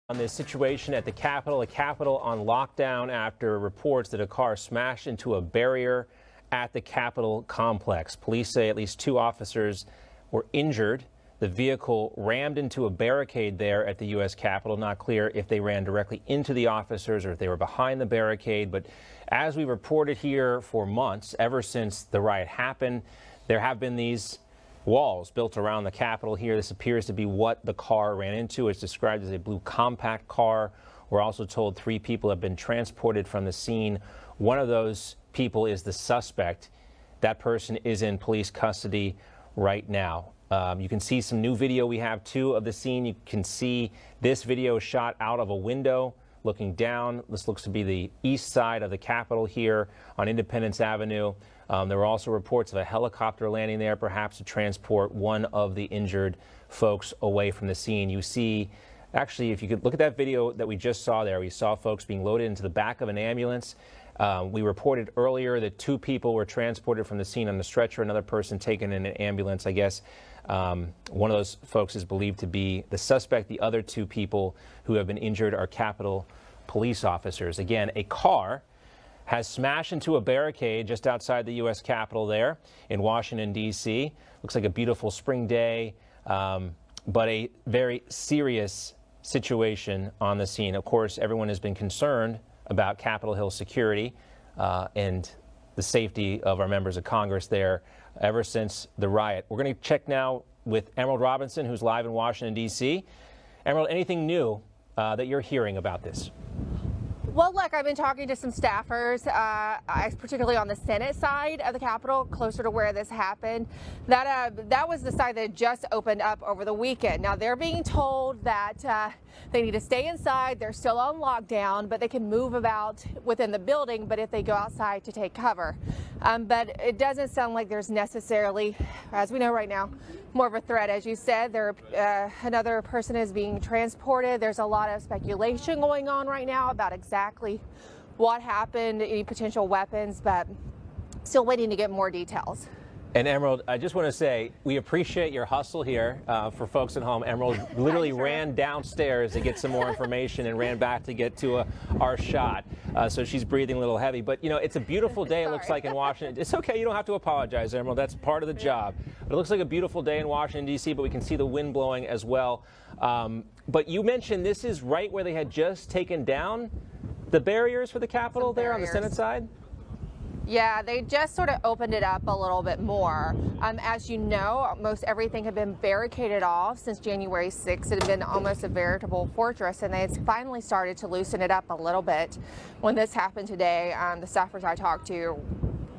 On this situation at the Capitol, on lockdown after reports that a car smashed into a barrier at the Capitol complex. Police say at least 2 officers were injured. The vehicle rammed into a barricade there at the U.S. Capitol. Not clear if they ran directly into the officers or if they were behind the barricade. But as we reported here for months, ever since the riot happened, there have been these walls built around the Capitol here. This appears to be what the car ran into. It's described as a blue compact car. We're also told 3 people have been transported from the scene. One of those people is the suspect. That person is in police custody right now. You can see some new video we have too of the scene. You can see this video shot out of a window looking down. This looks to be the east side of the Capitol here on Independence Avenue. There were also reports of a helicopter landing there, perhaps to transport one of the injured folks away from the scene. You see, actually, if you could look at that video that we just saw there, we saw folks being loaded into the back of an ambulance. We reported earlier that 2 people were transported from the scene on the stretcher, another person taken in an ambulance. I guess one of those folks is believed to be the suspect. The other 2 people who have been injured are Capitol police officers. Again, a car has smashed into a barricade just outside the U.S. Capitol there in Washington, D.C. Looks like a beautiful spring day, but a very serious situation on the scene. Of course, everyone has been concerned about Capitol Hill security and the safety of our members of Congress there ever since the riot. We're going to check now with Emerald Robinson, who's live in Washington, D.C. Emerald, anything new that you're hearing about this? Well, look, I've been talking to some staffers, particularly on the Senate side of the Capitol, closer to where this happened. That was the side that just opened up over the weekend. Now, they're being told that they need to stay inside. They're still on lockdown, but they can move about within the building, but if they go outside to take cover. But it doesn't sound like there's necessarily, as we know right now, more of a threat. As you said, another person is being transported. There's a lot of speculation going on right now about exactly what happened, any potential weapons, but still waiting to get more details. And Emerald, I just want to say we appreciate your hustle here for folks at home. Emerald literally ran downstairs to get some more information and ran back to get to our shot. So she's breathing a little heavy. But, you know, it's a beautiful day, it looks like, in Washington. It's okay. You don't have to apologize, Emerald. That's part of the job. But it looks like a beautiful day in Washington, D.C., but we can see the wind blowing as well. But you mentioned this is right where they had just taken down the barriers for the Capitol there on the Senate side? Yeah, they just sort of opened it up a little bit more. As you know, most everything had been barricaded off since January 6th. It had been almost a veritable fortress, and they had finally started to loosen it up a little bit. When this happened today, the staffers I talked to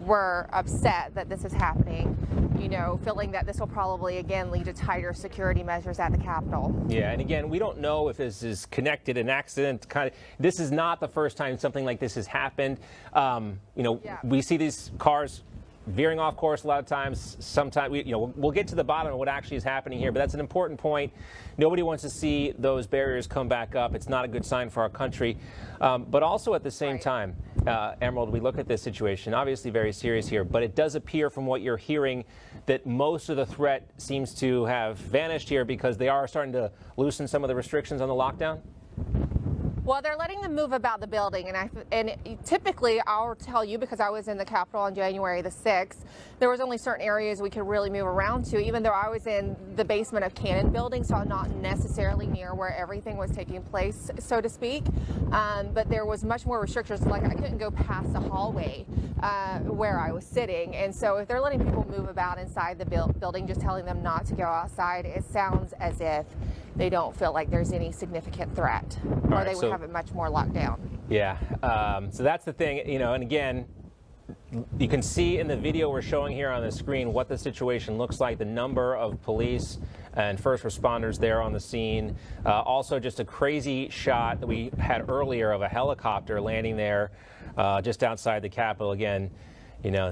were upset that this is happening, you know, feeling that this will probably again lead to tighter security measures at the Capitol. Yeah, and again, we don't know if this is connected, an accident. This is not the first time something like this has happened. We see these cars veering off course a lot of times. Sometimes we'll get to the bottom of what actually is happening here, but that's an important point. Nobody wants to see those barriers come back up. It's not a good sign for our country. But also at the same time, Emerald, we look at this situation, obviously very serious here, but it does appear from what you're hearing that most of the threat seems to have vanished here because they are starting to loosen some of the restrictions on the lockdown. Well, they're letting them move about the building, and typically I'll tell you, because I was in the Capitol on January the 6th, there was only certain areas we could really move around to, even though I was in the basement of Cannon Building, so I'm not necessarily near where everything was taking place, so to speak. But there was much more restrictions, like I couldn't go past the hallway where I was sitting. And so if they're letting people move about inside the building, just telling them not to go outside, it sounds as if they don't feel like there's any significant threat, or they would have it much more locked down. Yeah, so that's the thing, and again, you can see in the video we're showing here on the screen what the situation looks like, the number of police and first responders there on the scene. Also just a crazy shot that we had earlier of a helicopter landing there just outside the Capitol. Again,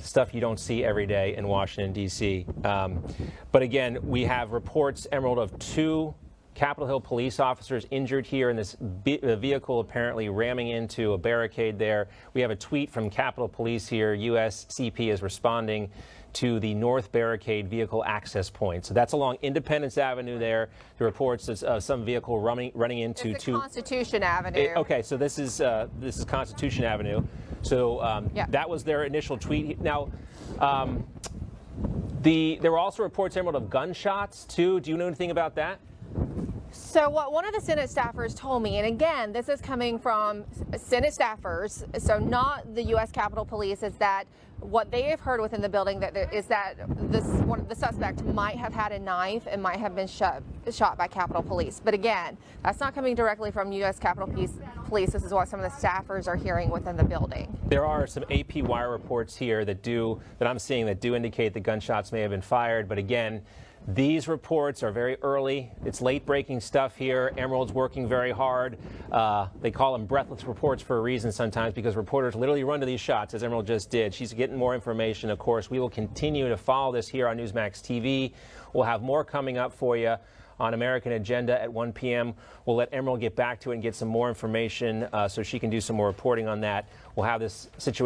stuff you don't see every day in Washington, D.C. But again, we have reports, Emerald, of 2 Capitol Hill police officers injured here in this vehicle apparently ramming into a barricade there. We have a tweet from Capitol Police here. USCP is responding to the North Barricade vehicle access point. So that's along Independence Avenue there. The reports of some vehicle running into It's Constitution Avenue. Okay, so this is Constitution Avenue. So that was their initial tweet. Now, there were also reports, Emerald, of gunshots too. Do you know anything about that? So what one of the Senate staffers told me, and again, this is coming from Senate staffers, so not the U.S. Capitol Police, is that what they have heard within the building is that one of the suspect might have had a knife and might have been shot by Capitol Police. But again, that's not coming directly from U.S. Capitol Police. This is what some of the staffers are hearing within the building. There are some AP wire reports here that I'm seeing that do indicate that gunshots may have been fired. But again, these reports are very early. It's late-breaking stuff here. Emerald's working very hard. They call them breathless reports for a reason sometimes, because reporters literally run to these shots, as Emerald just did. She's getting more information, of course. We will continue to follow this here on Newsmax TV. We'll have more coming up for you on American Agenda at 1 p.m. We'll let Emerald get back to it and get some more information so she can do some more reporting on that. We'll have this situation